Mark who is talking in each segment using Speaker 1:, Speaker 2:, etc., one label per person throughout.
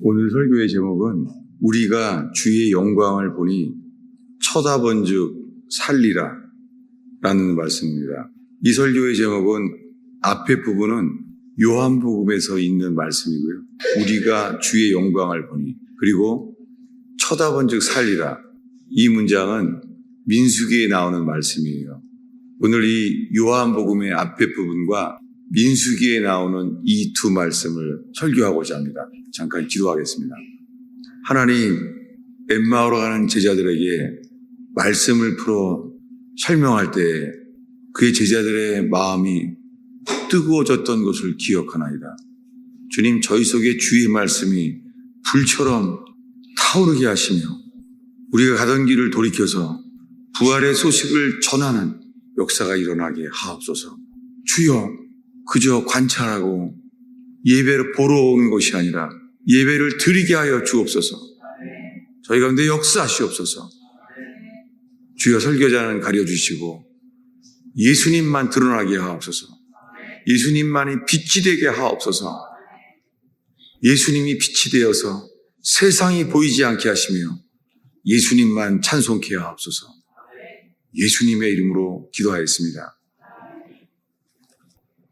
Speaker 1: 오늘 설교의 제목은 우리가 주의 영광을 보니 쳐다본즉 살리라 라는 말씀입니다. 이 설교의 제목은 앞에 부분은 요한복음에서 있는 말씀이고요. 우리가 주의 영광을 보니 그리고 쳐다본즉 살리라, 이 문장은 민수기에 나오는 말씀이에요. 오늘 이 요한복음의 앞에 부분과 민수기에 나오는 이 두 말씀을 설교하고자 합니다. 잠깐 기도하겠습니다. 하나님, 엠마오로 가는 제자들에게 말씀을 풀어 설명할 때 그의 제자들의 마음이 뜨거워졌던 것을 기억하나이다. 주님, 저희 속에 주의 말씀이 불처럼 타오르게 하시며 우리가 가던 길을 돌이켜서 부활의 소식을 전하는 역사가 일어나게 하옵소서. 주여, 그저 관찰하고 예배를 보러 오는 것이 아니라 예배를 드리게 하여 주옵소서. 저희 가운데 역사하시옵소서. 주여, 설교자는 가려주시고 예수님만 드러나게 하옵소서. 예수님만이 빛이 되게 하옵소서. 예수님이 빛이 되어서 세상이 보이지 않게 하시며 예수님만 찬송케 하옵소서. 예수님의 이름으로 기도하였습니다.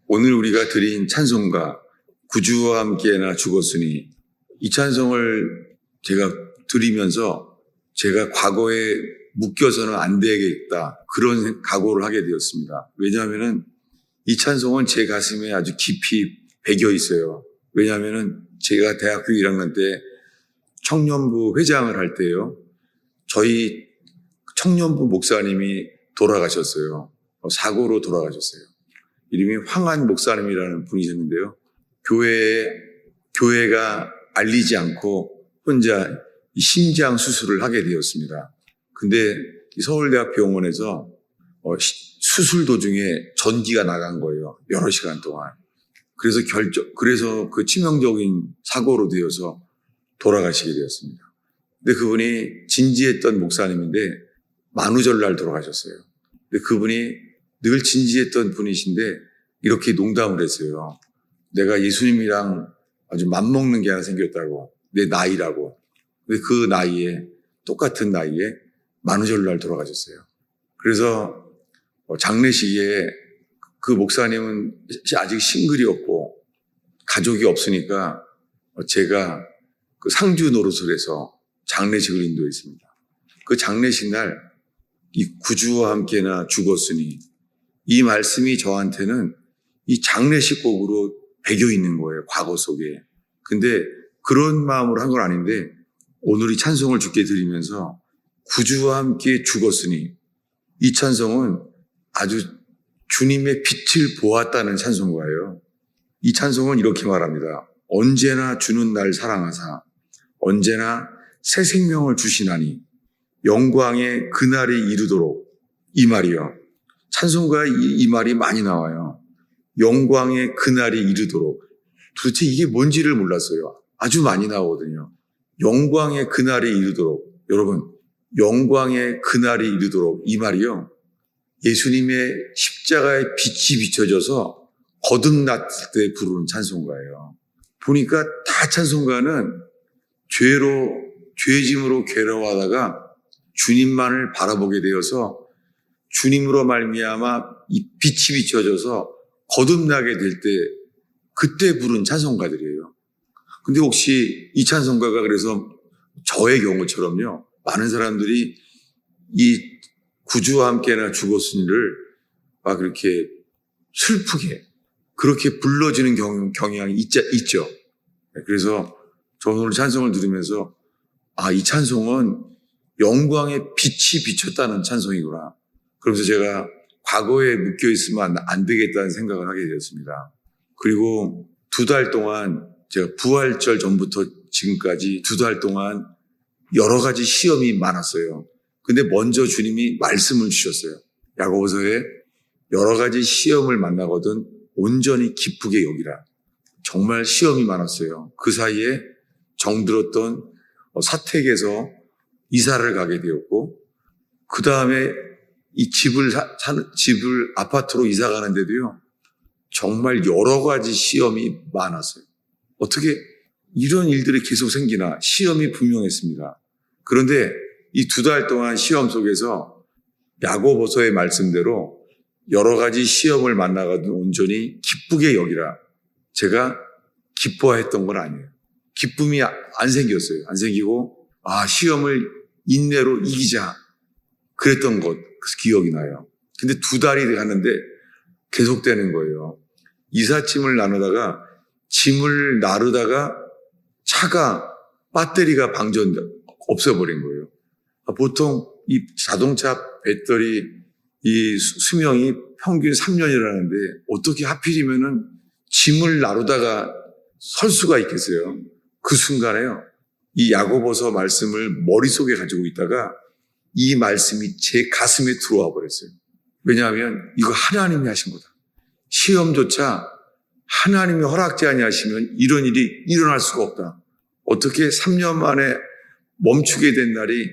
Speaker 1: 오늘 우리가 드린 찬송가 구주와 함께나 죽었으니, 이 찬송을 제가 드리면서 제가 과거에 묶여서는 안 되겠다, 그런 각오를 하게 되었습니다. 왜냐하면 이 찬송은 제 가슴에 아주 깊이 배겨 있어요. 왜냐하면 제가 대학교 1학년 때 청년부 회장을 할 때요, 저희 청년부 목사님이 돌아가셨어요. 사고로 돌아가셨어요. 이름이 황한 목사님이라는 분이셨는데요, 교회가 알리지 않고 혼자 심장 수술을 하게 되었습니다. 근데 서울대학 병원에서 수술 도중에 전기가 나간 거예요. 여러 시간 동안. 그래서 그 치명적인 사고로 되어서 돌아가시게 되었습니다. 근데 그분이 진지했던 목사님인데 만우절날 돌아가셨어요. 근데 그분이 늘 진지했던 분이신데 이렇게 농담을 했어요. 내가 예수님이랑 아주 맞먹는 게 하나 생겼다고, 내 나이라고. 근데 그 나이에, 똑같은 나이에 만우절날 돌아가셨어요. 그래서 장례식에 그 목사님은 아직 싱글이었고 가족이 없으니까 제가 그 상주 노릇을 해서 장례식을 인도했습니다. 그 장례식 날 이 구주와 함께나 죽었으니, 이 말씀이 저한테는 이 장례식 곡으로 배겨 있는 거예요, 과거 속에. 근데 그런 마음으로 한 건 아닌데 오늘 이 찬송을 주께 드리면서 구주와 함께 죽었으니, 이 찬송은 아주 주님의 빛을 보았다는 찬송가예요. 이 찬송은 이렇게 말합니다. 언제나 주는 날 사랑하사 언제나 새 생명을 주시나니 영광의 그날이 이르도록, 이 말이요. 찬송가에 이 말이 많이 나와요. 영광의 그날이 이르도록. 도대체 이게 뭔지를 몰랐어요. 아주 많이 나오거든요. 영광의 그날이 이르도록. 여러분, 영광의 그날이 이르도록, 이 말이요, 예수님의 십자가의 빛이 비춰져서 거듭났을 때 부르는 찬송가예요. 보니까 다 찬송가는 죄짐으로 괴로워하다가 주님만을 바라보게 되어서 주님으로 말미암아 이 빛이 비춰져서 거듭나게 될 때, 그때 부른 찬송가들이에요. 근데 혹시 이 찬송가가, 그래서 저의 경우처럼요, 많은 사람들이 이 구주와 함께나 죽었으니를 막 이렇게 슬프게 그렇게 불러지는 경향이 있죠. 그래서 저는 오늘 찬송을 들으면서 이 찬송은 영광의 빛이 비쳤다는 찬송이구나. 그러면서 제가 과거에 묶여 있으면 안 되겠다는 생각을 하게 되었습니다. 그리고 2달 동안, 제가 부활절 전부터 지금까지 2달 동안 여러 가지 시험이 많았어요. 근데 먼저 주님이 말씀을 주셨어요. 야고보서에 여러 가지 시험을 만나거든 온전히 기쁘게 여기라. 정말 시험이 많았어요. 그 사이에 정들었던 사택에서 이사를 가게 되었고, 그 다음에 이 집을 아파트로 이사 가는데도요, 정말 여러 가지 시험이 많았어요. 어떻게 이런 일들이 계속 생기나 시험이 분명했습니다. 그런데 이 2달 동안 시험 속에서 야고보서의 말씀대로 여러 가지 시험을 만나가도 온전히 기쁘게 여기라. 제가 기뻐했던 건 아니에요. 기쁨이 안 생겼어요. 안 생기고 시험을 인내로 이기자 그랬던 것 기억이 나요. 근데 2달이 가는데 계속되는 거예요. 이삿짐을 나누다가 짐을 나르다가 차가 배터리가 없어버린 거예요. 보통 이 자동차 배터리 이 수명이 평균 3년이라는데 어떻게 하필이면은 짐을 나르다가 설 수가 있겠어요. 그 순간에요. 이 야고보서 말씀을 머릿속에 가지고 있다가 이 말씀이 제 가슴에 들어와 버렸어요. 왜냐하면 이거 하나님이 하신 거다. 시험조차 하나님이 허락지 아니하시면 이런 일이 일어날 수가 없다. 어떻게 3년 만에 멈추게 된 날이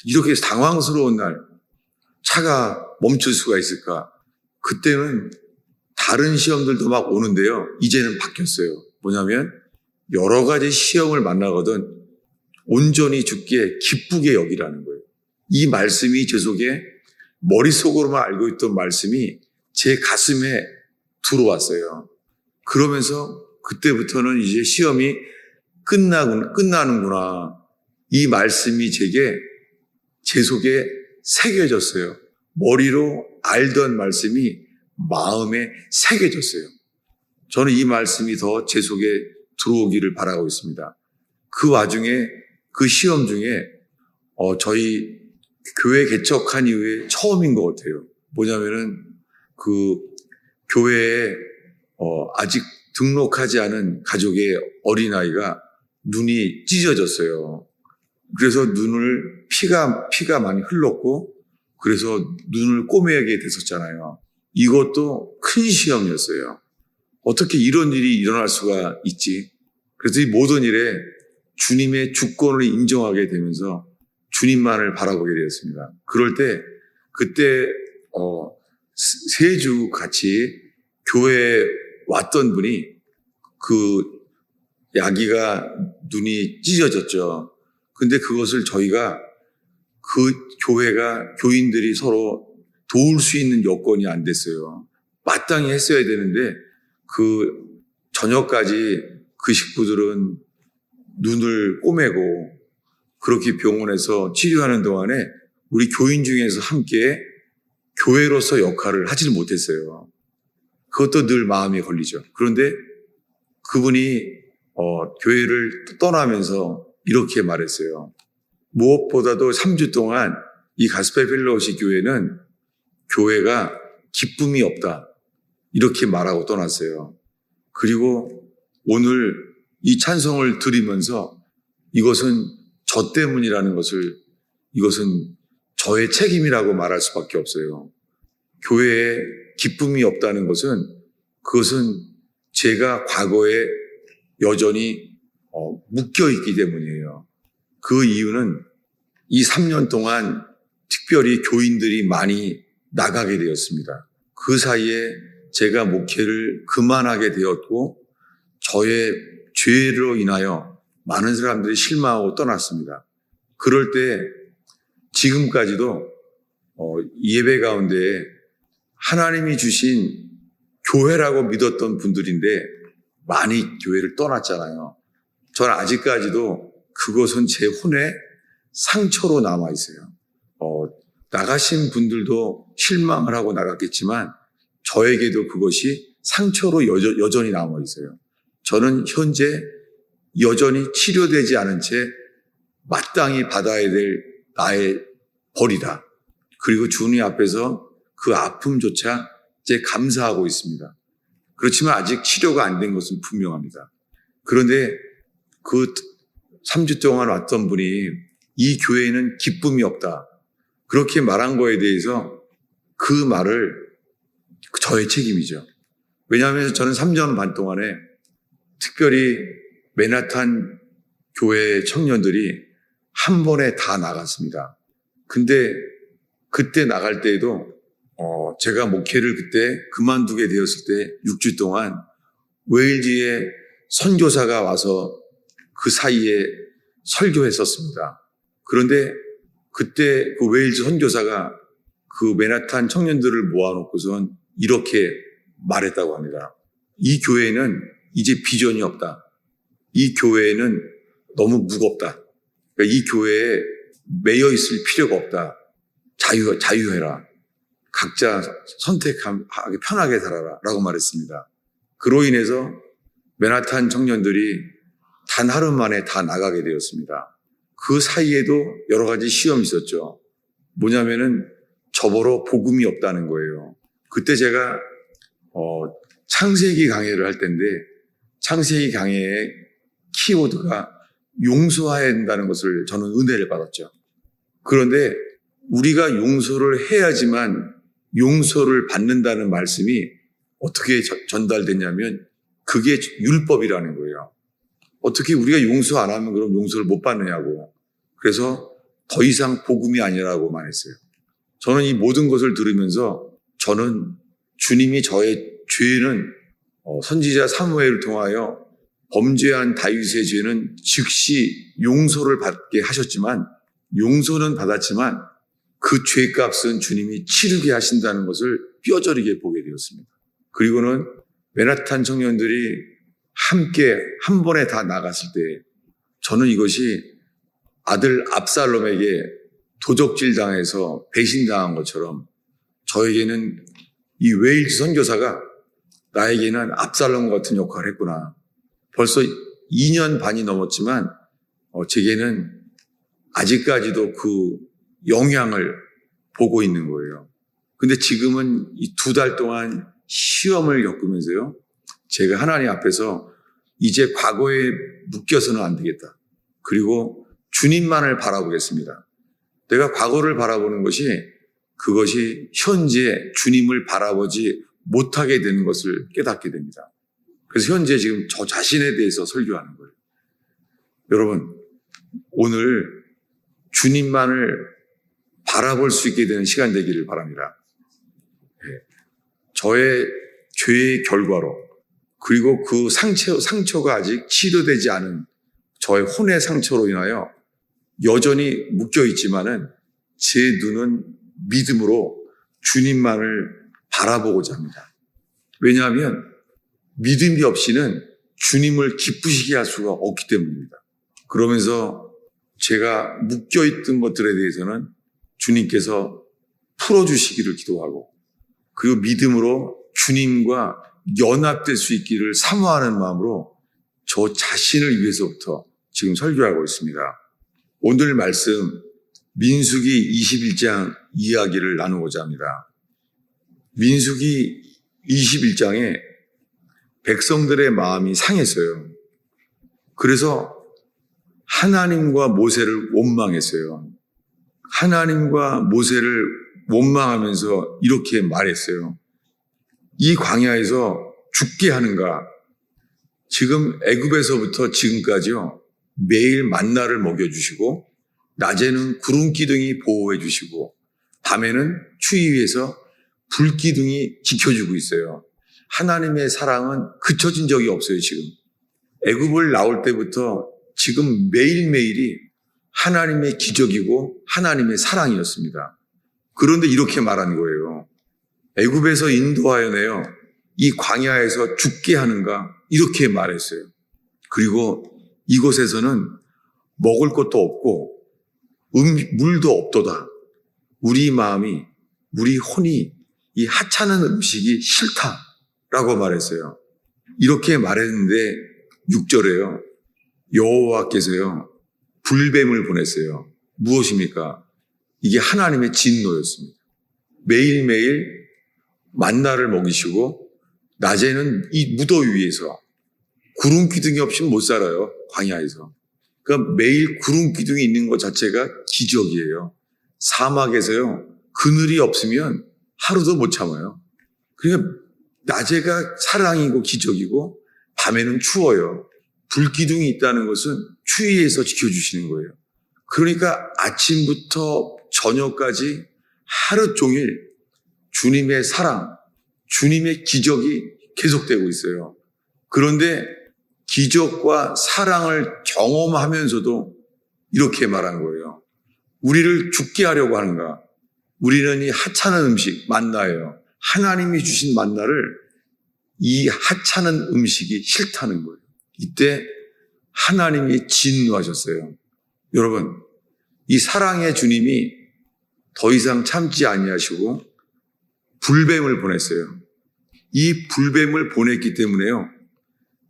Speaker 1: 이렇게 당황스러운 날 차가 멈출 수가 있을까? 그때는 다른 시험들도 막 오는데요. 이제는 바뀌었어요. 뭐냐면 여러 가지 시험을 만나거든 온전히 주께 기쁘게 여기라는 거예요. 이 말씀이 제 속에 머릿속으로만 알고 있던 말씀이 제 가슴에 들어왔어요. 그러면서 그때부터는 이제 시험이 끝나는구나. 이 말씀이 제 속에 새겨졌어요. 머리로 알던 말씀이 마음에 새겨졌어요. 저는 이 말씀이 더 제 속에 들어오기를 바라고 있습니다. 그 와중에 그 시험 중에 저희 교회 개척한 이후에 처음인 것 같아요. 뭐냐면은 그 교회에 아직 등록하지 않은 가족의 어린아이가 눈이 찢어졌어요. 그래서 눈을 피가 많이 흘렀고 그래서 눈을 꼬매게 됐었잖아요. 이것도 큰 시험이었어요. 어떻게 이런 일이 일어날 수가 있지? 그래서 이 모든 일에 주님의 주권을 인정하게 되면서 주님만을 바라보게 되었습니다. 그럴 때 그때 3주 같이 교회에 왔던 분이 그 아기가 눈이 찢어졌죠. 근데 그것을 저희가 그 교회가 교인들이 서로 도울 수 있는 여건이 안 됐어요. 마땅히 했어야 되는데 그 저녁까지 그 식구들은 눈을 꼬매고 그렇게 병원에서 치료하는 동안에 우리 교인 중에서 함께 교회로서 역할을 하지는 못했어요. 그것도 늘 마음에 걸리죠. 그런데 그분이 교회를 떠나면서 이렇게 말했어요. 무엇보다도 3주 동안 이 가스펠 펠로우십 교회는 교회가 기쁨이 없다. 이렇게 말하고 떠났어요. 그리고 오늘 이 찬송을 들으면서 이것은 저 때문이라는 것을 이것은 저의 책임이라고 말할 수밖에 없어요. 교회에 기쁨이 없다는 것은 그것은 제가 과거에 여전히 묶여있기 때문이에요. 그 이유는 이 3년 동안 특별히 교인들이 많이 나가게 되었습니다. 그 사이에 제가 목회를 그만하게 되었고 저의 죄로 인하여 많은 사람들이 실망하고 떠났습니다. 그럴 때 지금까지도 예배 가운데 하나님이 주신 교회라고 믿었던 분들인데 많이 교회를 떠났잖아요. 저는 아직까지도 그것은 제 혼에 상처로 남아있어요. 나가신 분들도 실망을 하고 나갔겠지만 저에게도 그것이 상처로 여전히 남아있어요. 저는 현재 여전히 치료되지 않은 채 마땅히 받아야 될 나의 벌이다. 그리고 주님 앞에서 그 아픔조차 이제 감사하고 있습니다. 그렇지만 아직 치료가 안 된 것은 분명합니다. 그런데 그 3주 동안 왔던 분이 이 교회에는 기쁨이 없다. 그렇게 말한 거에 대해서 그 말을 저의 책임이죠. 왜냐하면 저는 3년 반 동안에 특별히 맨하탄 교회 청년들이 한 번에 다 나갔습니다. 근데 그때 나갈 때에도 제가 목회를 그때 그만두게 되었을 때 6주 동안 웨일즈에 선교사가 와서 그 사이에 설교했었습니다. 그런데 그때 그 웨일즈 선교사가 그 맨하탄 청년들을 모아놓고선 이렇게 말했다고 합니다. 이 교회는 이제 비전이 없다. 이 교회는 너무 무겁다. 그러니까 이 교회에 매여 있을 필요가 없다. 자유해라. 각자 선택하기 편하게 살아라. 라고 말했습니다. 그로 인해서 맨하탄 청년들이 단 하루 만에 다 나가게 되었습니다. 그 사이에도 여러 가지 시험이 있었죠. 뭐냐면은 저보러 복음이 없다는 거예요. 그때 제가 창세기 강해를 할 때인데 창세기 강해의 키워드가 용서해야 된다는 것을 저는 은혜를 받았죠. 그런데 우리가 용서를 해야지만 용서를 받는다는 말씀이 어떻게 전달됐냐면 그게 율법이라는 거예요. 어떻게 우리가 용서 안 하면 그럼 용서를 못 받느냐고. 그래서 더 이상 복음이 아니라고 말했어요. 저는 이 모든 것을 들으면서 저는 주님이 저의 죄는 선지자 사무엘을 통하여 범죄한 다윗의 죄는 즉시 용서를 받게 하셨지만 용서는 받았지만 그 죄값은 주님이 치르게 하신다는 것을 뼈저리게 보게 되었습니다. 그리고는 맨하탄 청년들이 함께 한 번에 다 나갔을 때 저는 이것이 아들 압살롬에게 도적질 당해서 배신당한 것처럼 저에게는 이 웨일즈 선교사가 나에게는 압살롬 같은 역할을 했구나. 벌써 2년 반이 넘었지만 제게는 아직까지도 그 영향을 보고 있는 거예요. 근데 지금은 이 2달 동안 시험을 겪으면서요. 제가 하나님 앞에서 이제 과거에 묶여서는 안 되겠다. 그리고 주님만을 바라보겠습니다. 내가 과거를 바라보는 것이 그것이 현재 주님을 바라보지 못하게 되는 것을 깨닫게 됩니다. 그래서 현재 지금 저 자신에 대해서 설교하는 거예요. 여러분, 오늘 주님만을 바라볼 수 있게 되는 시간 되기를 바랍니다. 저의 죄의 결과로 그리고 그 상처가 아직 치료되지 않은 저의 혼의 상처로 인하여 여전히 묶여 있지만은 제 눈은 믿음으로 주님만을 바라보고자 합니다. 왜냐하면 믿음이 없이는 주님을 기쁘시게 할 수가 없기 때문입니다. 그러면서 제가 묶여있던 것들에 대해서는 주님께서 풀어주시기를 기도하고 그리고 믿음으로 주님과 연합될 수 있기를 사모하는 마음으로 저 자신을 위해서부터 지금 설교하고 있습니다. 오늘 말씀 민수기 21장 이야기를 나누고자 합니다. 민수기 21장에 백성들의 마음이 상했어요. 그래서 하나님과 모세를 원망했어요. 하나님과 모세를 원망하면서 이렇게 말했어요. 이 광야에서 죽게 하는가? 지금 애굽에서부터 지금까지요. 매일 만나를 먹여주시고 낮에는 구름기둥이 보호해주시고 밤에는 추위 위에서 불기둥이 지켜주고 있어요. 하나님의 사랑은 그쳐진 적이 없어요. 지금 애굽을 나올 때부터 지금 매일매일이 하나님의 기적이고 하나님의 사랑이었습니다. 그런데 이렇게 말한 거예요. 애굽에서 인도하여 내어 이 광야에서 죽게 하는가? 이렇게 말했어요. 그리고 이곳에서는 먹을 것도 없고 물도 없도다. 우리 마음이, 우리 혼이 이 하찮은 음식이 싫다라고 말했어요. 이렇게 말했는데 6절에요. 여호와께서요. 불뱀을 보냈어요. 무엇입니까? 이게 하나님의 진노였습니다. 매일매일 만나를 먹이시고 낮에는 이 무더위 위에서 구름 기둥이 없이는 못 살아요. 광야에서. 그러니까 매일 구름 기둥이 있는 것 자체가 기적이에요. 사막에서요. 그늘이 없으면 하루도 못 참아요. 그러니까 낮에가 사랑이고 기적이고 밤에는 추워요. 불기둥이 있다는 것은 추위에서 지켜주시는 거예요. 그러니까 아침부터 저녁까지 하루 종일 주님의 사랑, 주님의 기적이 계속되고 있어요. 그런데 기적과 사랑을 경험하면서도 이렇게 말한 거예요. 우리를 죽게 하려고 하는가? 우리는 이 하찮은 음식, 만나예요. 하나님이 주신 만나를 이 하찮은 음식이 싫다는 거예요. 이때 하나님이 진노하셨어요. 여러분, 이 사랑의 주님이 더 이상 참지 아니하시고 불뱀을 보냈어요. 이 불뱀을 보냈기 때문에요.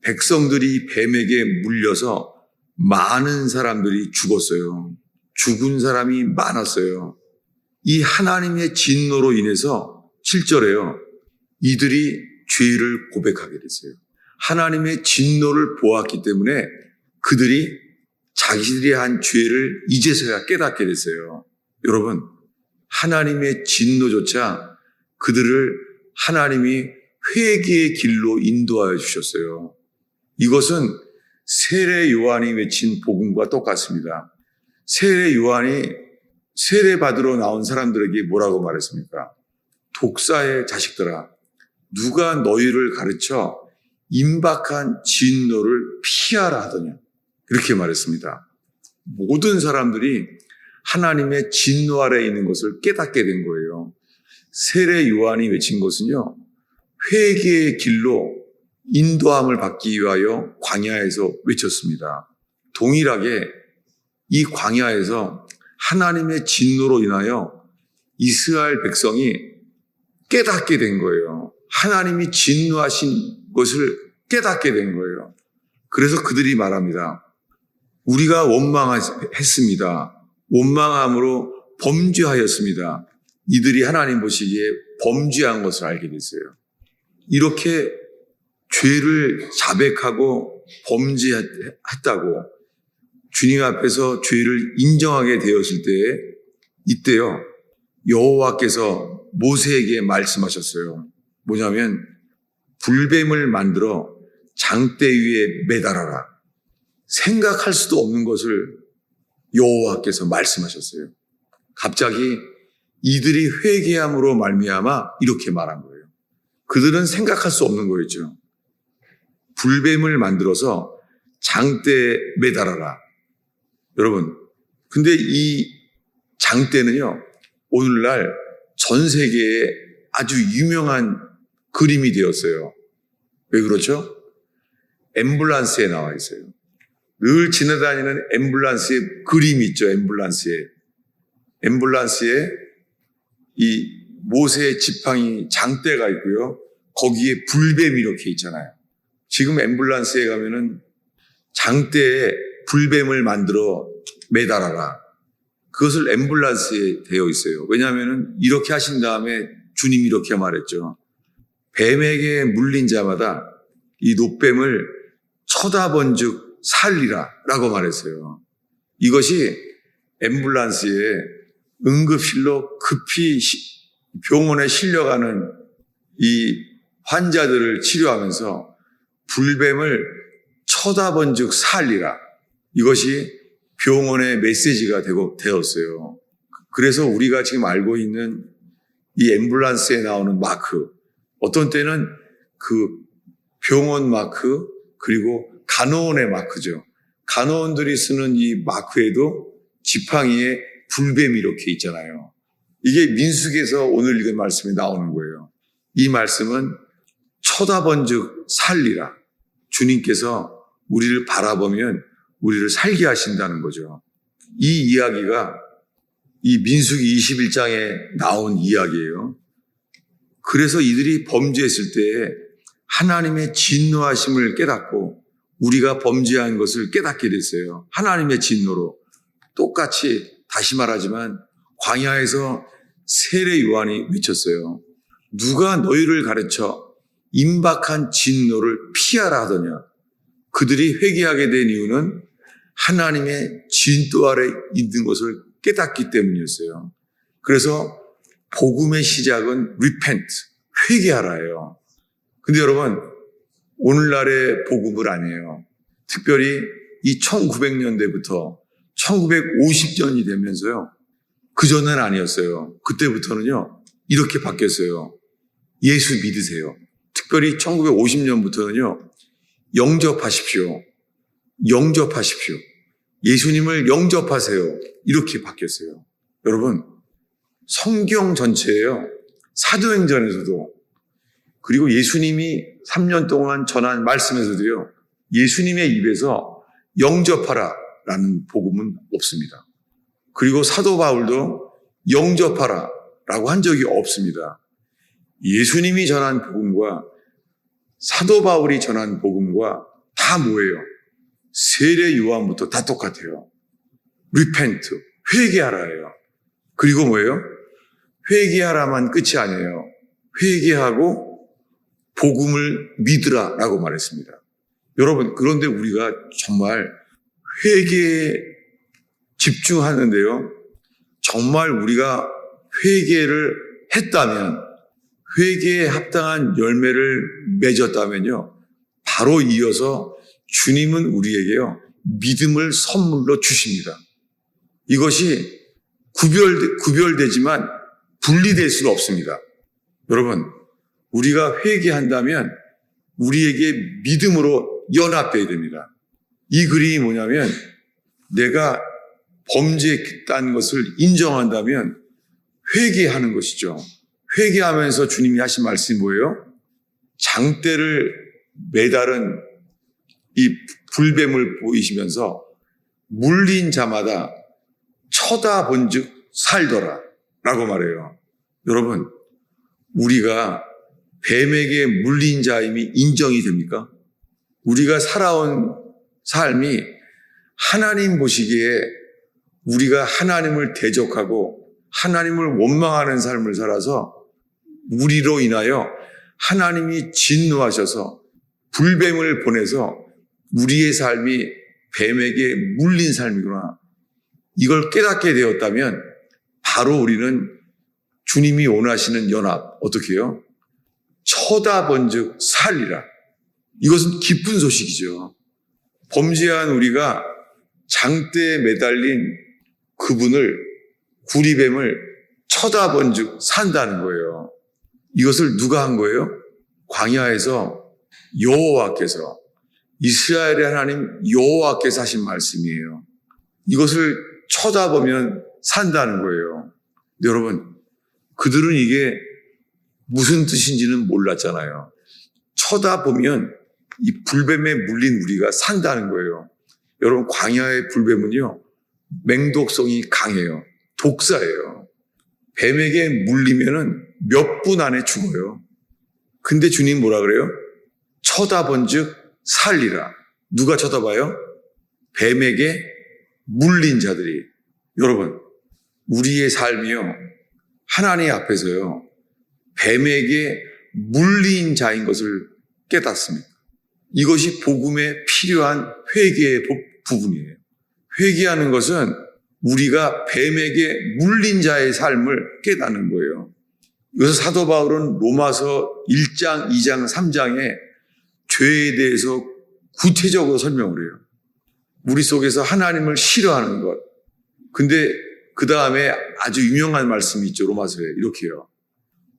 Speaker 1: 백성들이 뱀에게 물려서 많은 사람들이 죽었어요. 죽은 사람이 많았어요. 이 하나님의 진노로 인해서 7절에요. 이들이 죄를 고백하게 됐어요. 하나님의 진노를 보았기 때문에 그들이 자기들이 한 죄를 이제서야 깨닫게 됐어요. 여러분, 하나님의 진노조차 그들을 하나님이 회개의 길로 인도하여 주셨어요. 이것은 세례 요한이 외친 복음과 똑같습니다. 세례 요한이 세례 받으러 나온 사람들에게 뭐라고 말했습니까? 독사의 자식들아, 누가 너희를 가르쳐 임박한 진노를 피하라 하더냐, 이렇게 말했습니다. 모든 사람들이 하나님의 진노 아래에 있는 것을 깨닫게 된 거예요. 세례 요한이 외친 것은요, 회개의 길로 인도함을 받기 위하여 광야에서 외쳤습니다. 동일하게 이 광야에서 하나님의 진노로 인하여 이스라엘 백성이 깨닫게 된 거예요. 하나님이 진노하신 것을 깨닫게 된 거예요. 그래서 그들이 말합니다. 우리가 원망했습니다. 원망함으로 범죄하였습니다. 이들이 하나님 보시기에 범죄한 것을 알게 됐어요. 이렇게 죄를 자백하고 범죄했다고 주님 앞에서 죄를 인정하게 되었을 때에 이때요, 여호와께서 모세에게 말씀하셨어요. 뭐냐면 불뱀을 만들어 장대 위에 매달아라. 생각할 수도 없는 것을 여호와께서 말씀하셨어요. 갑자기 이들이 회개함으로 말미암아 이렇게 말한 거예요. 그들은 생각할 수 없는 거였죠. 불뱀을 만들어서 장대에 매달아라. 여러분, 근데 이 장대는요, 오늘날 전 세계에 아주 유명한 그림이 되었어요. 왜 그렇죠? 앰뷸런스에 나와 있어요. 늘 지나다니는 앰뷸런스의 그림이 있죠. 앰뷸런스에 이 모세의 지팡이 장대가 있고요. 거기에 불뱀이 이렇게 있잖아요. 지금 앰뷸런스에 가면은 장대에 불뱀을 만들어 매달아라. 그것을 앰뷸런스에 되어 있어요. 왜냐하면은 이렇게 하신 다음에 주님이 이렇게 말했죠. 뱀에게 물린 자마다 이 노뱀을 쳐다본즉 살리라 라고 말했어요. 이것이 앰뷸런스에 응급실로 급히 병원에 실려가는 이 환자들을 치료하면서 불뱀을 쳐다본즉 살리라. 이것이 병원의 메시지가 되었어요. 그래서 우리가 지금 알고 있는 이 앰뷸런스에 나오는 마크, 어떤 때는 그 병원 마크, 그리고 간호원의 마크죠. 간호원들이 쓰는 이 마크에도 지팡이에 불뱀이 이렇게 있잖아요. 이게 민수기에서 오늘 읽은 말씀이 나오는 거예요. 이 말씀은 쳐다본즉 살리라. 주님께서 우리를 바라보면 우리를 살게 하신다는 거죠. 이 이야기가 이 민수기 21장에 나온 이야기예요. 그래서 이들이 범죄했을 때에 하나님의 진노하심을 깨닫고 우리가 범죄한 것을 깨닫게 됐어요. 하나님의 진노로. 똑같이 다시 말하지만 광야에서 세례 요한이 외쳤어요. 누가 너희를 가르쳐 임박한 진노를 피하라 하더냐. 그들이 회개하게 된 이유는 하나님의 진노 아래 있는 것을 깨닫기 때문이었어요. 그래서 복음의 시작은 repent, 회개하라예요. 근데 여러분, 오늘날의 복음은 아니에요. 특별히 이 1900년대부터 1950년이 되면서요. 그전엔 아니었어요. 그때부터는요. 이렇게 바뀌었어요. 예수 믿으세요. 특별히 1950년부터는요. 영접하십시오. 영접하십시오. 예수님을 영접하세요. 이렇게 바뀌었어요. 여러분, 성경 전체예요. 사도행전에서도, 그리고 예수님이 3년 동안 전한 말씀에서도요, 예수님의 입에서 영접하라 라는 복음은 없습니다. 그리고 사도 바울도 영접하라 라고 한 적이 없습니다. 예수님이 전한 복음과 사도 바울이 전한 복음과 다 뭐예요? 세례 요한부터 다 똑같아요. repent, 회개하라예요. 그리고 뭐예요? 회개하라만 끝이 아니에요. 회개하고 복음을 믿으라라고 말했습니다. 여러분, 그런데 우리가 정말 회개에 집중하는데요. 정말 우리가 회개를 했다면, 회개에 합당한 열매를 맺었다면요, 바로 이어서 주님은 우리에게요, 믿음을 선물로 주십니다. 이것이 구별되지만 분리될 수는 없습니다. 여러분, 우리가 회개한다면 우리에게 믿음으로 연합되어야 됩니다. 이 그림이 뭐냐면, 내가 범죄했다는 것을 인정한다면 회개하는 것이죠. 회개하면서 주님이 하신 말씀이 뭐예요? 장대를 매달은 이 불뱀을 보이시면서 물린 자마다 쳐다본즉 살더라 라고 말해요. 여러분, 우리가 뱀에게 물린 자임이 인정이 됩니까? 우리가 살아온 삶이 하나님 보시기에 우리가 하나님을 대적하고 하나님을 원망하는 삶을 살아서 우리로 인하여 하나님이 진노하셔서 불뱀을 보내서 우리의 삶이 뱀에게 물린 삶이구나, 이걸 깨닫게 되었다면 바로 우리는 주님이 원하시는 연합, 어떻게 해요? 쳐다본즉 살리라. 이것은 기쁜 소식이죠. 범죄한 우리가 장대에 매달린 그분을, 구리뱀을 쳐다본즉 산다는 거예요. 이것을 누가 한 거예요? 광야에서 여호와께서, 이스라엘의 하나님 여호와께서 하신 말씀이에요. 이것을 쳐다보면 산다는 거예요. 근데 여러분, 그들은 이게 무슨 뜻인지는 몰랐잖아요. 쳐다보면 이 불뱀에 물린 우리가 산다는 거예요. 여러분, 광야의 불뱀은요, 맹독성이 강해요. 독사예요. 뱀에게 물리면은 몇 분 안에 죽어요. 근데 주님 뭐라 그래요? 쳐다본즉 살리라. 누가 쳐다봐요? 뱀에게 물린 자들이. 여러분, 우리의 삶이요, 하나님 앞에서요, 뱀에게 물린 자인 것을 깨닫습니다. 이것이 복음에 필요한 회개의 부분이에요. 회개하는 것은 우리가 뱀에게 물린 자의 삶을 깨닫는 거예요. 그래서 사도 바울은 로마서 1장, 2장, 3장에 죄에 대해서 구체적으로 설명을 해요. 우리 속에서 하나님을 싫어하는 것. 근데 그 다음에 아주 유명한 말씀이 있죠. 로마서에 이렇게 해요.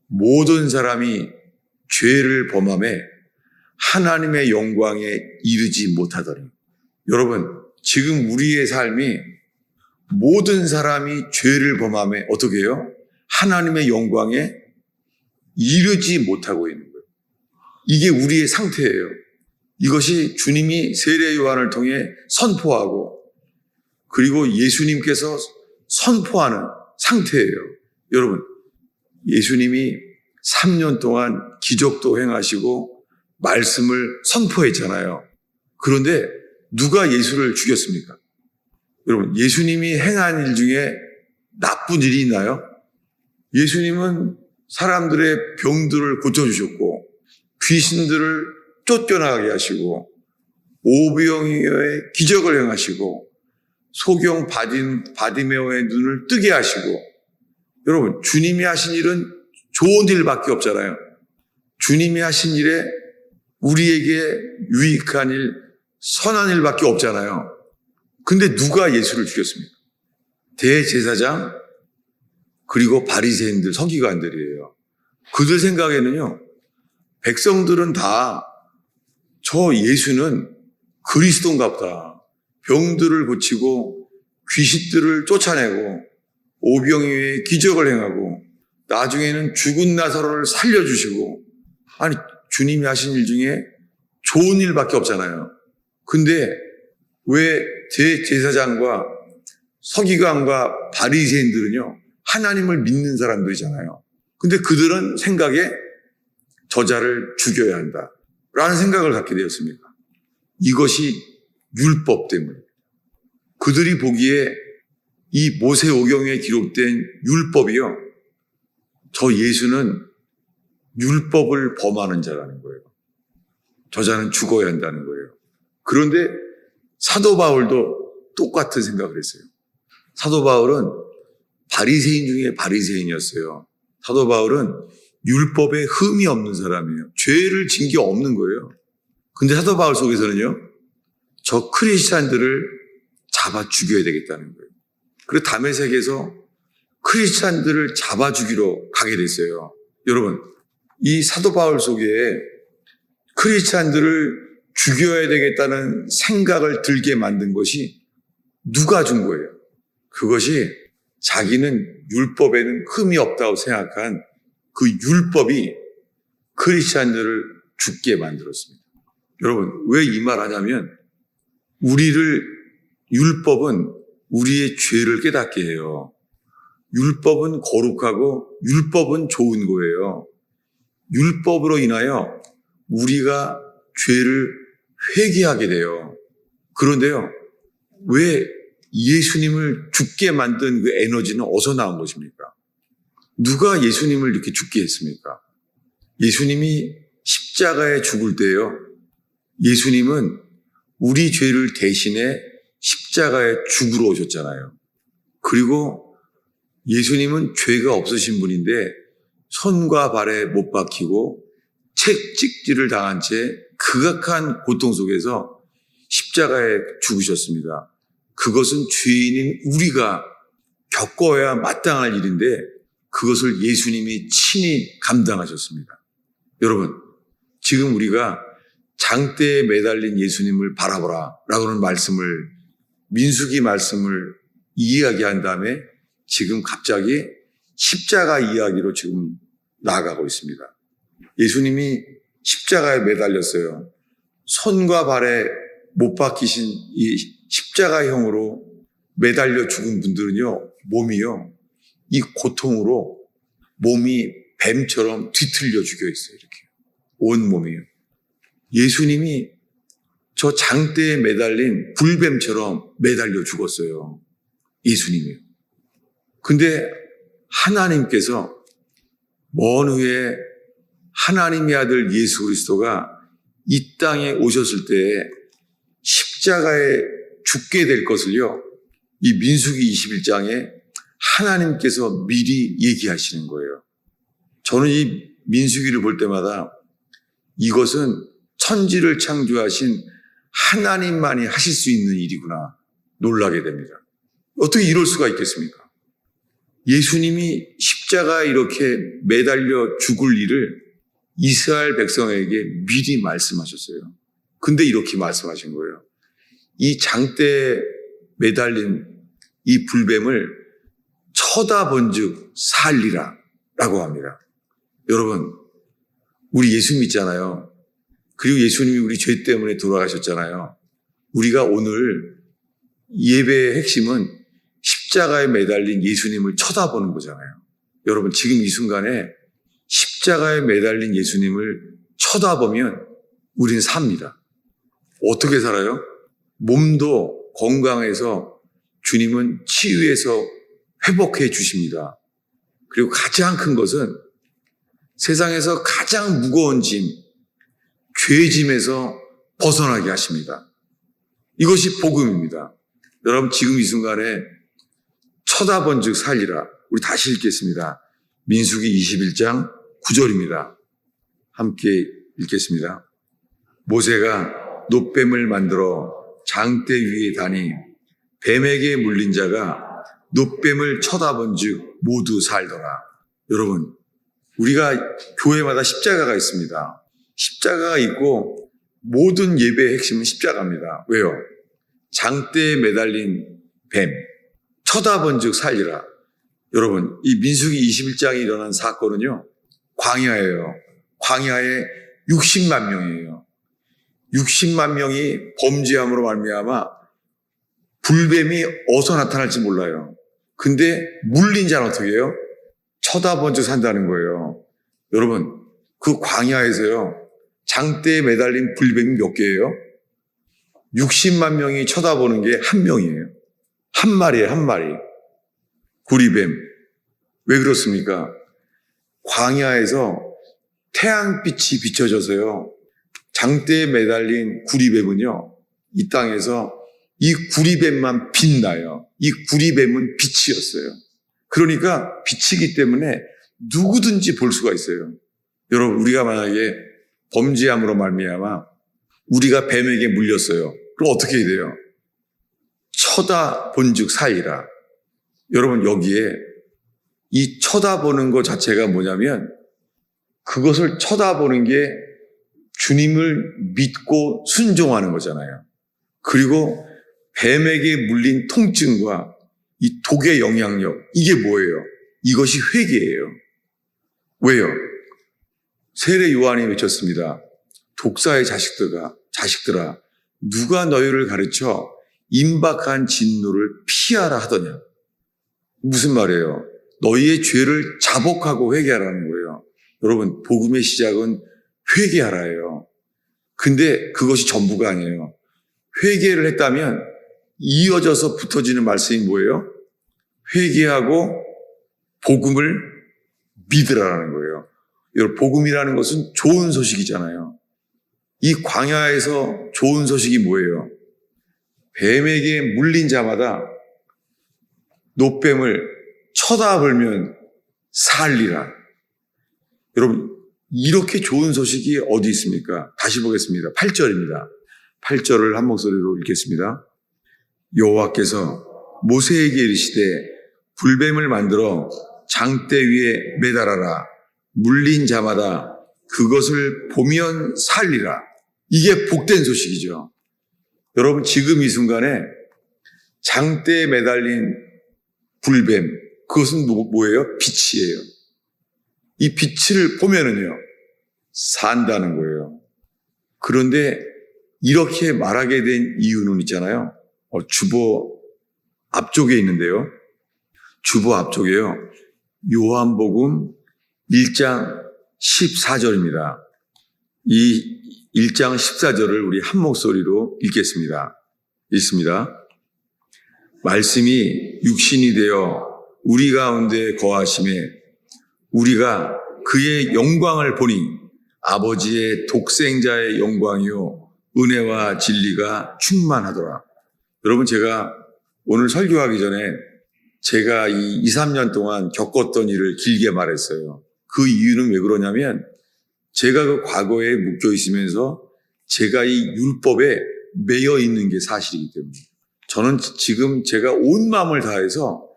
Speaker 1: 모든 사람이 죄를 범함에 하나님의 영광에 이르지 못하더니. 여러분, 지금 우리의 삶이 모든 사람이 죄를 범함에 어떻게 해요? 하나님의 영광에 이르지 못하고 있는 거예요. 이게 우리의 상태예요. 이것이 주님이 세례 요한을 통해 선포하고, 그리고 예수님께서 선포하는 상태예요. 여러분, 예수님이 3년 동안 기적도 행하시고 말씀을 선포했잖아요. 그런데 누가 예수를 죽였습니까? 여러분, 예수님이 행한 일 중에 나쁜 일이 있나요? 예수님은 사람들의 병들을 고쳐주셨고, 귀신들을 쫓겨나게 하시고, 오병이어의 기적을 행하시고, 소경 바디메오의 눈을 뜨게 하시고. 여러분, 주님이 하신 일은 좋은 일밖에 없잖아요. 주님이 하신 일에 우리에게 유익한 일, 선한 일밖에 없잖아요. 근데 누가 예수를 죽였습니까? 대제사장, 그리고 바리새인들, 서기관들이에요. 그들 생각에는요, 백성들은 다 저 예수는 그리스도인갑다. 병들을 고치고 귀신들을 쫓아내고 오병이어의 기적을 행하고 나중에는 죽은 나사로를 살려주시고, 아니 주님이 하신 일 중에 좋은 일밖에 없잖아요. 근데 왜 대제사장과 서기관과 바리새인들은요 하나님을 믿는 사람들이잖아요. 근데 그들은 생각에 저자를 죽여야 한다 라는 생각을 갖게 되었습니까? 이것이 율법 때문입니다. 그들이 보기에 이 모세오경에 기록된 율법이요, 저 예수는 율법을 범하는 자라는 거예요. 저자는 죽어야 한다는 거예요. 그런데 사도 바울도 똑같은 생각을 했어요. 사도 바울은 바리새인 중에 바리새인이었어요. 사도 바울은 율법에 흠이 없는 사람이에요. 죄를 진 게 없는 거예요. 근데 사도 바울 속에서는요, 저 크리스찬들을 잡아 죽여야 되겠다는 거예요. 그리고 다메섹에서 크리스찬들을 잡아 죽이러 가게 됐어요. 여러분, 이 사도 바울 속에 크리스찬들을 죽여야 되겠다는 생각을 들게 만든 것이 누가 준 거예요? 그것이 자기는 율법에는 흠이 없다고 생각한 그 율법이 크리스찬들을 죽게 만들었습니다. 여러분, 왜 이 말 하냐면, 율법은 우리의 죄를 깨닫게 해요. 율법은 거룩하고 율법은 좋은 거예요. 율법으로 인하여 우리가 죄를 회개하게 돼요. 그런데요, 왜 예수님을 죽게 만든 그 에너지는 어디서 나온 것입니까? 누가 예수님을 이렇게 죽게 했습니까? 예수님이 십자가에 죽을 때요, 예수님은 우리 죄를 대신해 십자가에 죽으러 오셨잖아요. 그리고 예수님은 죄가 없으신 분인데 손과 발에 못 박히고 채찍질을 당한 채 극악한 고통 속에서 십자가에 죽으셨습니다. 그것은 죄인인 우리가 겪어야 마땅할 일인데 그것을 예수님이 친히 감당하셨습니다. 여러분, 지금 우리가 장대에 매달린 예수님을 바라보라 라고는 말씀을, 민수기 말씀을 이야기한 다음에 지금 갑자기 십자가 이야기로 지금 나아가고 있습니다. 예수님이 십자가에 매달렸어요. 손과 발에 못 박히신 이 십자가형으로 매달려 죽은 분들은요, 몸이요, 이 고통으로 몸이 뱀처럼 뒤틀려 죽여 있어요. 이렇게 온 몸이요. 예수님이 저 장대에 매달린 불뱀처럼 매달려 죽었어요. 예수님이요. 근데 하나님께서 먼 후에 하나님의 아들 예수 그리스도가 이 땅에 오셨을 때 십자가에 죽게 될 것을요, 이 민수기 21장에 하나님께서 미리 얘기하시는 거예요. 저는 이 민수기를 볼 때마다 이것은 천지를 창조하신 하나님만이 하실 수 있는 일이구나 놀라게 됩니다. 어떻게 이럴 수가 있겠습니까? 예수님이 십자가에 이렇게 매달려 죽을 일을 이스라엘 백성에게 미리 말씀하셨어요. 근데 이렇게 말씀하신 거예요. 이 장대에 매달린 이 불뱀을 쳐다본 즉 살리라 라고 합니다. 여러분, 우리 예수 믿잖아요. 그리고 예수님이 우리 죄 때문에 돌아가셨잖아요. 우리가 오늘 예배의 핵심은 십자가에 매달린 예수님을 쳐다보는 거잖아요. 여러분, 지금 이 순간에 십자가에 매달린 예수님을 쳐다보면 우리는 삽니다. 어떻게 살아요? 몸도 건강해서 주님은 치유해서 회복해 주십니다. 그리고 가장 큰 것은 세상에서 가장 무거운 짐, 죄짐에서 벗어나게 하십니다. 이것이 복음입니다. 여러분, 지금 이 순간에 쳐다본 즉 살리라. 우리 다시 읽겠습니다. 민수기 21장 9절입니다. 함께 읽겠습니다. 모세가 놋뱀을 만들어 장대 위에 다니 뱀에게 물린 자가 놋뱀을 쳐다본 즉 모두 살더라. 여러분, 우리가 교회마다 십자가가 있습니다. 십자가가 있고 모든 예배의 핵심은 십자가입니다. 왜요? 장대에 매달린 뱀, 쳐다본 즉 살리라. 여러분, 이 민수기 21장에 일어난 사건은요, 광야예요. 광야에 60만 명이에요. 60만 명이 범죄함으로 말미암아 불뱀이 어디서 나타날지 몰라요. 근데 물린 자는 어떻게 해요? 쳐다본 즉 산다는 거예요. 여러분, 그 광야에서요, 장대에 매달린 불뱀이 몇 개예요? 60만 명이 쳐다보는 게 한 명이에요. 한 마리예요, 한 마리. 구리뱀. 왜 그렇습니까? 광야에서 태양빛이 비춰져서요, 장대에 매달린 구리뱀은요, 이 땅에서 이 구리뱀만 빛나요. 이 구리뱀은 빛이었어요. 그러니까 빛이기 때문에 누구든지 볼 수가 있어요. 여러분, 우리가 만약에 범죄함으로 말미암아 우리가 뱀에게 물렸어요. 그럼 어떻게 해야 돼요? 쳐다본 즉 살리라. 여러분, 여기에 이 쳐다보는 것 자체가 뭐냐면, 그것을 쳐다보는 게 주님을 믿고 순종하는 거잖아요. 그리고 뱀에게 물린 통증과 이 독의 영향력, 이게 뭐예요? 이것이 회개예요. 왜요? 세례 요한이 외쳤습니다. 독사의 자식들아, 누가 너희를 가르쳐 임박한 진노를 피하라 하더냐? 무슨 말이에요? 너희의 죄를 자복하고 회개하라는 거예요. 여러분, 복음의 시작은 회개하라예요. 근데 그것이 전부가 아니에요. 회개를 했다면 이어져서 붙어지는 말씀이 뭐예요? 회개하고 복음을 믿으라는 거예요. 여러분, 복음이라는 것은 좋은 소식이잖아요. 이 광야에서 좋은 소식이 뭐예요? 뱀에게 물린 자마다 노뱀을 쳐다보면 살리라. 여러분, 이렇게 좋은 소식이 어디 있습니까? 다시 보겠습니다. 8절입니다. 8절을 한 목소리로 읽겠습니다. 여호와께서 모세에게 이르시되 불뱀을 만들어 장대 위에 매달아라. 물린 자마다 그것을 보면 살리라. 이게 복된 소식이죠. 여러분, 지금 이 순간에 장대에 매달린 불뱀, 그것은 뭐예요? 빛이에요. 이 빛을 보면은요, 산다는 거예요. 그런데 이렇게 말하게 된 이유는 있잖아요. 주보 앞쪽에 있는데요. 주보 앞쪽에요. 요한복음 1장 14절입니다. 이 1장 14절을 우리 한 목소리로 읽겠습니다. 읽습니다. 말씀이 육신이 되어 우리 가운데 거하심에 우리가 그의 영광을 보니 아버지의 독생자의 영광이요 은혜와 진리가 충만하더라. 여러분, 제가 오늘 설교하기 전에 제가 이 2-3년 동안 겪었던 일을 길게 말했어요. 그 이유는 왜 그러냐면, 제가 그 과거에 묶여 있으면서 제가 이 율법에 매여 있는 게 사실이기 때문에, 저는 지금 제가 온 마음을 다해서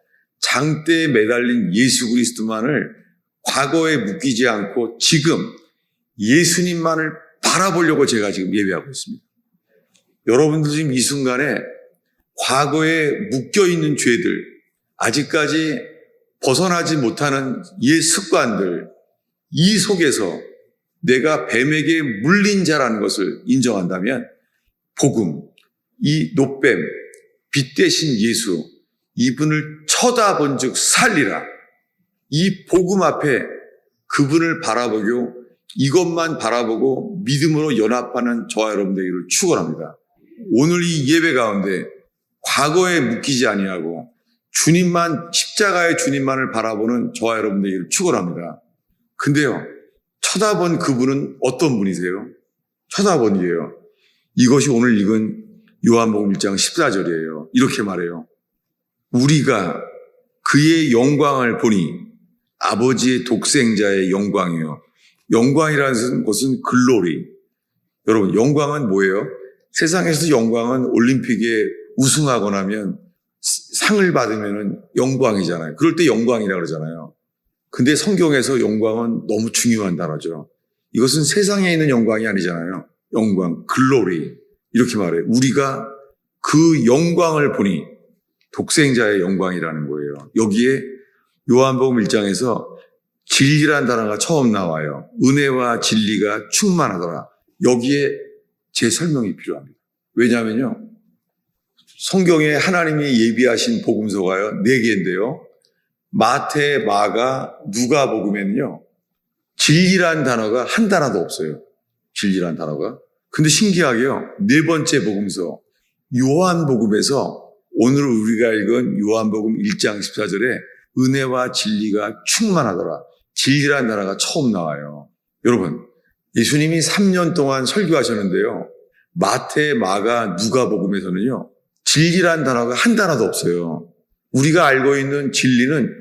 Speaker 1: 장대에 매달린 예수 그리스도만을 과거에 묶이지 않고 지금 예수님만을 바라보려고 제가 지금 예배하고 있습니다. 여러분들 지금 이 순간에 과거에 묶여있는 죄들, 아직까지 벗어나지 못하는 옛 습관들, 이 속에서 내가 뱀에게 물린 자라는 것을 인정한다면 복음, 이 노뱀, 빛 대신 예수, 이분을 쳐다본 즉 살리라. 이 복음 앞에 그분을 바라보고 이것만 바라보고 믿음으로 연합하는 저와 여러분들에게를 축원합니다. 오늘 이 예배 가운데 과거에 묶이지 아니하고 주님만, 십자가의 주님만을 바라보는 저와 여러분들에게를 축원합니다. 근데요, 쳐다본 그분은 어떤 분이세요? 쳐다본 게요. 이것이 오늘 읽은 요한복음 1장 14절이에요. 이렇게 말해요. 우리가 그의 영광을 보니 아버지의 독생자의 영광이요. 영광이라는 것은 글로리. 여러분, 영광은 뭐예요? 세상에서 영광은 올림픽에 우승하고 나면 상을 받으면 영광이잖아요. 그럴 때 영광이라고 그러잖아요. 근데 성경에서 영광은 너무 중요한 단어죠. 이것은 세상에 있는 영광이 아니잖아요. 영광, 글로리 이렇게 말해요. 우리가 그 영광을 보니 독생자의 영광이라는 거예요. 여기에 요한복음 1장에서 진리란 단어가 처음 나와요. 은혜와 진리가 충만하더라. 여기에 제 설명이 필요합니다. 왜냐하면요. 성경에 하나님이 예비하신 복음서가요. 4개인데요. 마태, 마가, 누가복음에는요. 진리란 단어가 한 단어도 없어요. 진리란 단어가. 근데 신기하게요. 4번째 복음서 요한복음에서 오늘 우리가 읽은 요한복음 1장 14절에 은혜와 진리가 충만하더라. 진리란 단어가 처음 나와요. 여러분, 예수님이 3년 동안 설교하셨는데요. 마태, 마가, 누가복음에서는요. 진리란 단어가 한 단어도 없어요. 우리가 알고 있는 진리는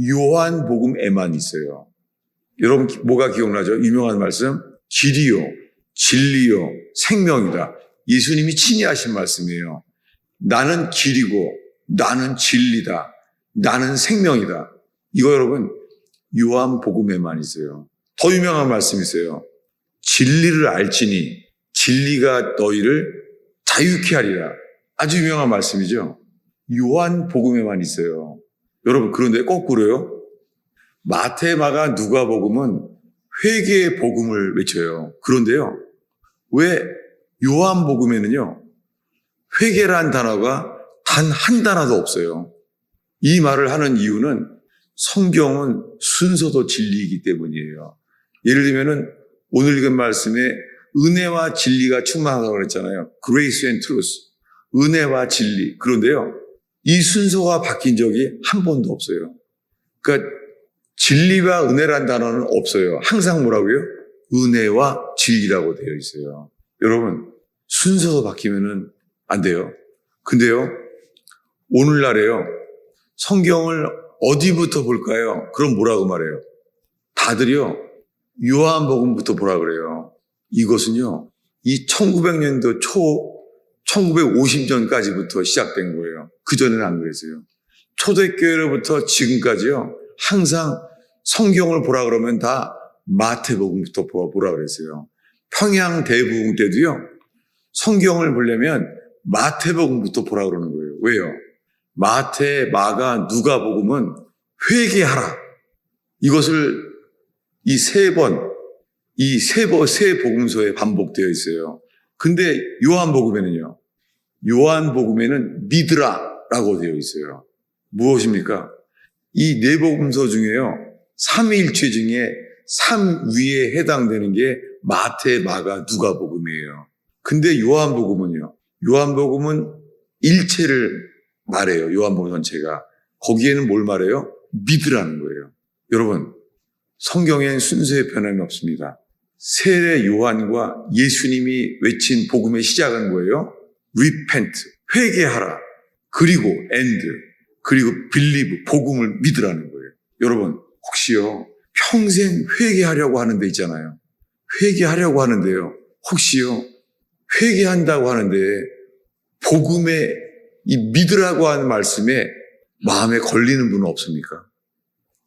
Speaker 1: 요한복음에만 있어요. 여러분 뭐가 기억나죠? 유명한 말씀. 길이요, 진리요, 생명이다. 예수님이 친히 하신 말씀이에요. 나는 길이고 나는 진리다. 나는 생명이다. 이거 여러분 요한복음에만 있어요. 더 유명한 말씀이 있어요. 진리를 알지니 진리가 너희를 자유케 하리라. 아주 유명한 말씀이죠. 요한복음에만 있어요. 여러분 그런데 거꾸로요. 마태, 마가, 누가복음은 회개의 복음을 외쳐요. 그런데요. 왜 요한복음에는요. 회개란 단어가 단 한 단어도 없어요. 이 말을 하는 이유는 성경은 순서도 진리이기 때문이에요. 예를 들면은 오늘 읽은 말씀에 은혜와 진리가 충만하다고 그랬잖아요. Grace and truth. 은혜와 진리. 그런데요. 이 순서가 바뀐 적이 한 번도 없어요. 그러니까 진리와 은혜란 단어는 없어요. 항상 뭐라고요? 은혜와 진리라고 되어 있어요. 여러분, 순서가 바뀌면은 안 돼요. 근데요, 오늘날에요, 성경을 어디부터 볼까요? 그럼 뭐라고 말해요? 다들요, 요한복음부터 보라 그래요. 이것은요, 이 1900년도 초, 1950년까지부터 시작된 거예요. 그전에는 안 그랬어요. 초대교회로부터 지금까지요, 항상 성경을 보라 그러면 다 마태복음부터 보라 그랬어요. 평양 대부흥 때도요, 성경을 보려면 마태복음부터 보라 그러는 거예요. 왜요? 마태, 마가, 누가복음은 회개하라. 이것을 이 세 복음서에 반복되어 있어요. 근데 요한복음에는요, 요한복음에는 믿으라라고 되어 있어요. 무엇입니까? 이 4복음서 중에요, 삼위일체 중에 3위에 해당되는 게 마태, 마가, 누가복음이에요. 근데 요한복음은요, 요한복음은 일체를 말해요. 요한복음 전체가. 거기에는 뭘 말해요? 믿으라는 거예요. 여러분, 성경엔 순서의 변함이 없습니다. 세례 요한과 예수님이 외친 복음의 시작은 뭐예요? repent, 회개하라. 그리고 and, 그리고 believe, 복음을 믿으라는 거예요. 여러분, 혹시요, 평생 회개하려고 하는 데 있잖아요. 회개하려고 하는데요. 혹시요, 회개한다고 하는데 복음에 이 믿으라고 하는 말씀에 마음에 걸리는 분은 없습니까?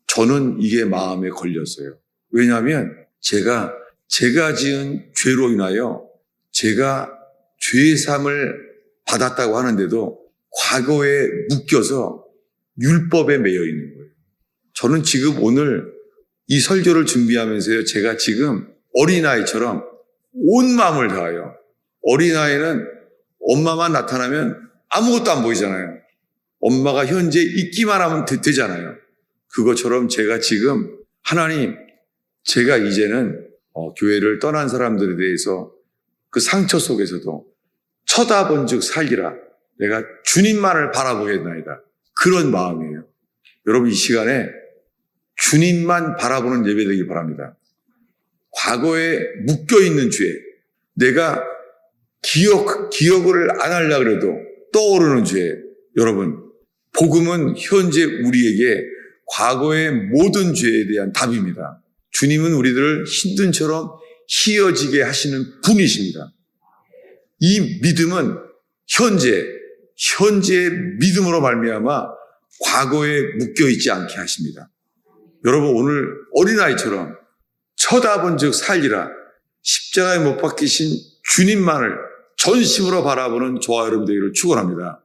Speaker 1: 저는 이게 마음에 걸렸어요. 왜냐하면 제가 지은 죄로 인하여 제가 죄삼을 받았다고 하는데도 과거에 묶여서 율법에 매여 있는 거예요. 저는 지금 오늘 이 설교를 준비하면서요, 제가 지금 어린아이처럼 온 마음을 다해요. 어린아이는 엄마만 나타나면 아무것도 안 보이잖아요. 엄마가 현재 있기만 하면 되잖아요. 그것처럼 제가 지금 하나님, 제가 이제는 교회를 떠난 사람들에 대해서 그 상처 속에서도 쳐다본 즉 살리라. 내가 주님만을 바라보겠나이다. 그런 마음이에요. 여러분 이 시간에 주님만 바라보는 예배 되길 바랍니다. 과거에 묶여있는 죄, 내가 기억을 안 하려고 해도 떠오르는 죄, 여러분 복음은 현재 우리에게 과거의 모든 죄에 대한 답입니다. 주님은 우리들을 힘든처럼 희어지게 하시는 분이십니다. 이 믿음은 현재의 믿음으로 말미암아 과거에 묶여있지 않게 하십니다. 여러분 오늘 어린아이처럼 쳐다본 즉 살리라. 십자가에 못 박히신 주님만을 전심으로 바라보는 저와 여러분 되기를 축원합니다.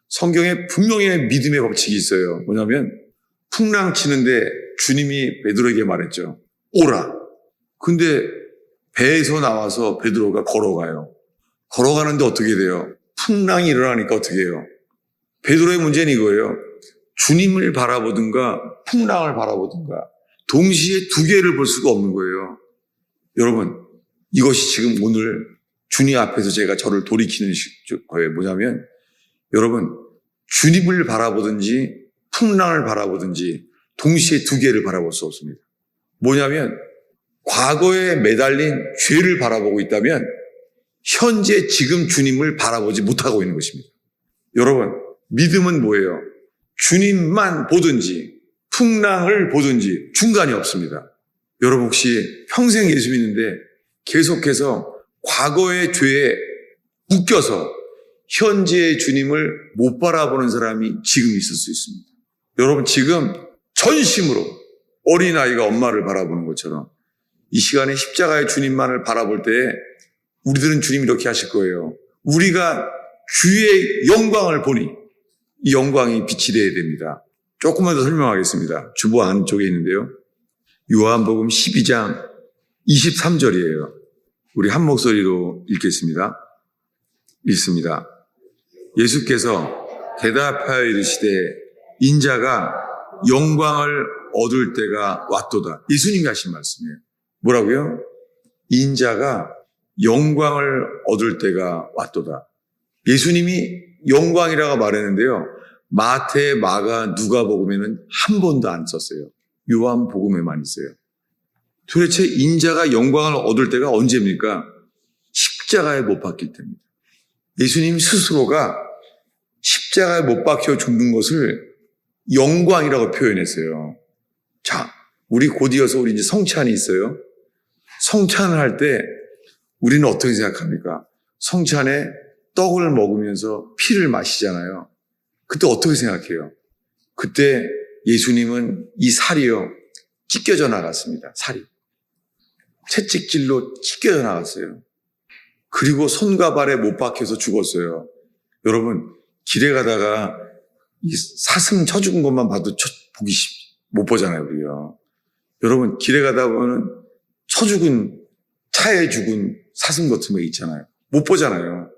Speaker 1: 성경에 분명히 믿음의 법칙이 있어요. 뭐냐면 풍랑 치는데 주님이 베드로에게 말했죠. 오라. 근데 배에서 나와서 베드로가 걸어가요. 걸어가는데 어떻게 돼요? 풍랑이 일어나니까 어떻게 해요? 베드로의 문제는 이거예요. 주님을 바라보든가 풍랑을 바라보든가 동시에 두 개를 볼 수가 없는 거예요. 여러분, 이것이 지금 오늘 주님 앞에서 제가 저를 돌이키는 거예요. 뭐냐면 여러분, 주님을 바라보든지 풍랑을 바라보든지 동시에 두 개를 바라볼 수 없습니다. 뭐냐면 과거에 매달린 죄를 바라보고 있다면 현재 지금 주님을 바라보지 못하고 있는 것입니다. 여러분, 믿음은 뭐예요? 주님만 보든지 풍랑을 보든지 중간이 없습니다. 여러분 혹시 평생 예수 믿는데 계속해서 과거의 죄에 묶여서 현재의 주님을 못 바라보는 사람이 지금 있을 수 있습니다. 여러분 지금 전심으로 어린아이가 엄마를 바라보는 것처럼 이 시간에 십자가의 주님만을 바라볼 때에 우리들은 주님이 이렇게 하실 거예요. 우리가 주의 영광을 보니 이 영광이 빛이 되어야 됩니다. 조금만 더 설명하겠습니다. 주보 안쪽에 있는데요. 요한복음 12장 23절이에요. 우리 한 목소리로 읽겠습니다. 읽습니다. 예수께서 대답하여 이르시되 인자가 영광을 얻을 때가 왔도다. 예수님이 하신 말씀이에요. 뭐라고요? 인자가 영광을 얻을 때가 왔도다. 예수님이 영광이라고 말했는데요. 마태, 마가, 누가복음에는 한 번도 안 썼어요. 요한복음에만 있어요. 도대체 인자가 영광을 얻을 때가 언제입니까? 십자가에 못 박힐 때입니다. 예수님 스스로가 십자가에 못 박혀 죽는 것을 영광이라고 표현했어요. 자, 우리 곧 이어서 우리 이제 성찬이 있어요. 성찬을 할 때 우리는 어떻게 생각합니까? 성찬에 떡을 먹으면서 피를 마시잖아요. 그때 어떻게 생각해요? 그때 예수님은 이 살이요, 찢겨져 나갔습니다. 살이. 채찍질로 찢겨져 나갔어요. 그리고 손과 발에 못 박혀서 죽었어요. 여러분, 길에 가다가 이 사슴 쳐 죽은 것만 봐도 못 보잖아요, 우리요. 여러분, 길에 가다 보면 쳐 죽은, 차에 죽은 사슴 같은 거 있잖아요. 못 보잖아요.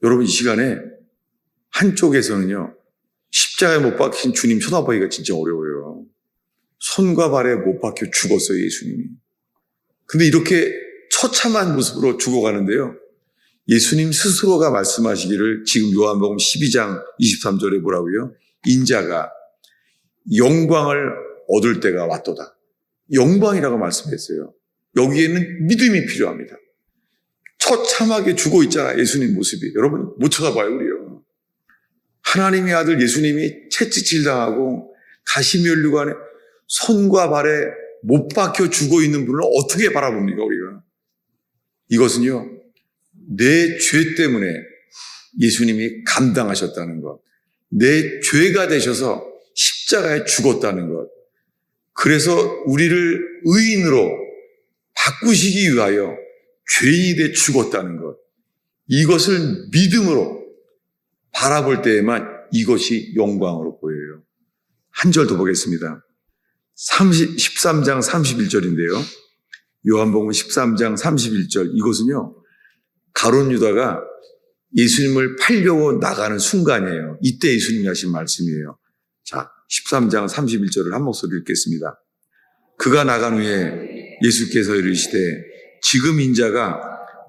Speaker 1: 여러분, 이 시간에 한쪽에서는요, 십자가에 못 박힌 주님 쳐다보기가 진짜 어려워요. 손과 발에 못 박혀 죽었어요, 예수님이. 근데 이렇게 처참한 모습으로 죽어가는데요. 예수님 스스로가 말씀하시기를 지금 요한복음 12장 23절에 뭐라고요? 인자가 영광을 얻을 때가 왔도다. 영광이라고 말씀했어요. 여기에는 믿음이 필요합니다. 처참하게 죽어 있잖아, 예수님 모습이. 여러분 못 쳐다봐요, 우리요. 하나님의 아들 예수님이 채찍질 당하고 가시면류관에 손과 발에 못 박혀 죽어 있는 분을 어떻게 바라봅니까, 우리가? 이것은요, 내 죄 때문에 예수님이 감당하셨다는 것, 내 죄가 되셔서 십자가에 죽었다는 것, 그래서 우리를 의인으로 바꾸시기 위하여 죄인이 돼 죽었다는 것, 이것을 믿음으로 바라볼 때에만 이것이 영광으로 보여요. 한 절 더 보겠습니다. 13장 31절인데요. 요한복음 13장 31절, 이것은요, 가룟 유다가 예수님을 팔려고 나가는 순간이에요. 이때 예수님이 하신 말씀이에요. 자, 13장 31절을 한 목소리로 읽겠습니다. 그가 나간 후에 예수께서 이르시되 지금 인자가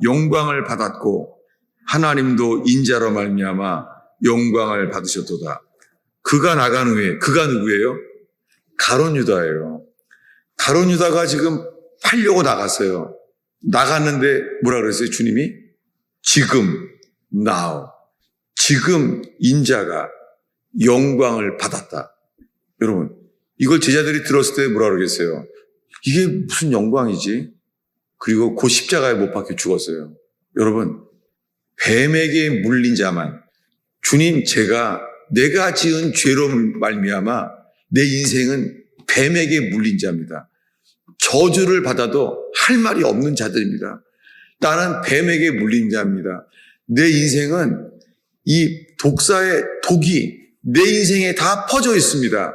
Speaker 1: 영광을 받았고 하나님도 인자로 말미암아 영광을 받으셨도다. 그가 나간 후에, 그가 누구예요? 가룟 유다예요. 가룟 유다가 지금 팔려고 나갔어요. 나갔는데 뭐라 그랬어요, 주님이? 지금, now. 지금 인자가 영광을 받았다. 여러분, 이걸 제자들이 들었을 때 뭐라 그러겠어요? 이게 무슨 영광이지? 그리고 그 십자가에 못 박혀 죽었어요. 여러분, 뱀에게 물린 자만, 주님, 내가 지은 죄로 말미암아 내 인생은 뱀에게 물린 자입니다. 저주를 받아도 할 말이 없는 자들입니다. 나는 뱀에게 물린 자입니다. 내 인생은 이 독사의 독이 내 인생에 다 퍼져 있습니다.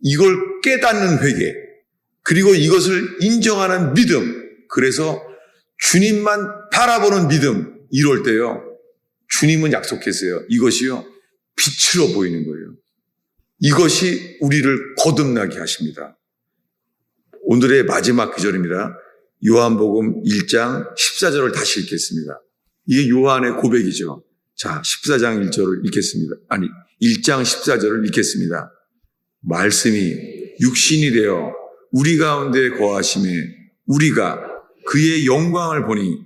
Speaker 1: 이걸 깨닫는 회개, 그리고 이것을 인정하는 믿음, 그래서 주님만 바라보는 믿음, 이럴 때요, 주님은 약속했어요. 이것이요, 빛으로 보이는 거예요. 이것이 우리를 거듭나게 하십니다. 오늘의 마지막 구절입니다. 요한복음 1장 14절을 다시 읽겠습니다. 이게 요한의 고백이죠. 자, 14장 1절을 읽겠습니다. 1장 14절을 읽겠습니다. 말씀이 육신이 되어 우리 가운데 거하심에 우리가 그의 영광을 보니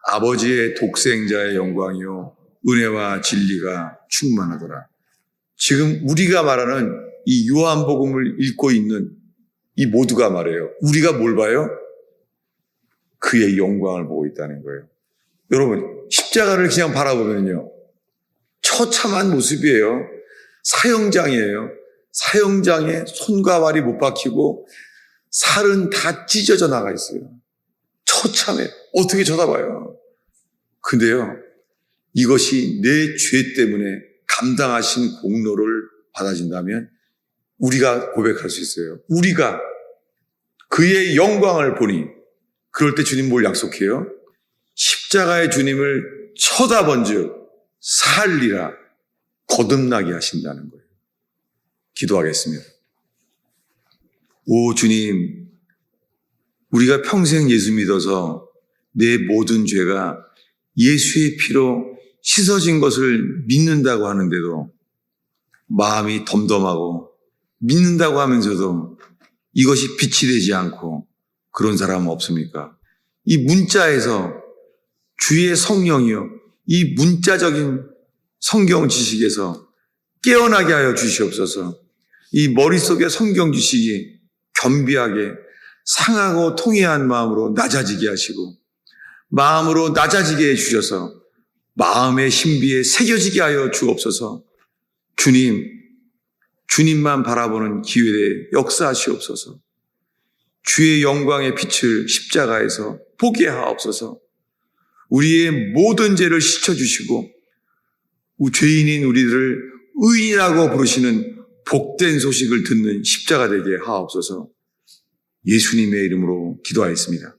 Speaker 1: 아버지의 독생자의 영광이요 은혜와 진리가 충만하더라. 지금 우리가 말하는 이 요한복음을 읽고 있는 이 모두가 말해요. 우리가 뭘 봐요? 그의 영광을 보고 있다는 거예요. 여러분, 십자가를 그냥 바라보면요, 처참한 모습이에요. 사형장이에요. 사형장에 손과 발이 못 박히고 살은 다 찢어져 나가 있어요. 처참해요. 어떻게 쳐다봐요? 근데요, 이것이 내 죄 때문에 감당하신 공로를 받아진다면 우리가 고백할 수 있어요. 우리가 그의 영광을 보니, 그럴 때 주님 뭘 약속해요? 십자가의 주님을 쳐다본 즉 살리라, 거듭나게 하신다는 거예요. 기도하겠습니다. 오 주님, 우리가 평생 예수 믿어서 내 모든 죄가 예수의 피로 씻어진 것을 믿는다고 하는데도 마음이 덤덤하고 믿는다고 하면서도 이것이 빛이 되지 않고 그런 사람은 없습니까? 이 문자에서 주의 성령이요, 이 문자적인 성경 지식에서 깨어나게 하여 주시옵소서. 이 머릿속의 성경 지식이 겸비하게 상하고 통회한 마음으로 낮아지게 하시고 마음으로 낮아지게 해주셔서 마음의 신비에 새겨지게 하여 주옵소서. 주님만 바라보는 기회에 역사하시옵소서. 주의 영광의 빛을 십자가에서 보게 하옵소서. 우리의 모든 죄를 씻어주시고 죄인인 우리들을 의인이라고 부르시는 복된 소식을 듣는 십자가 되게 하옵소서. 예수님의 이름으로 기도하였습니다.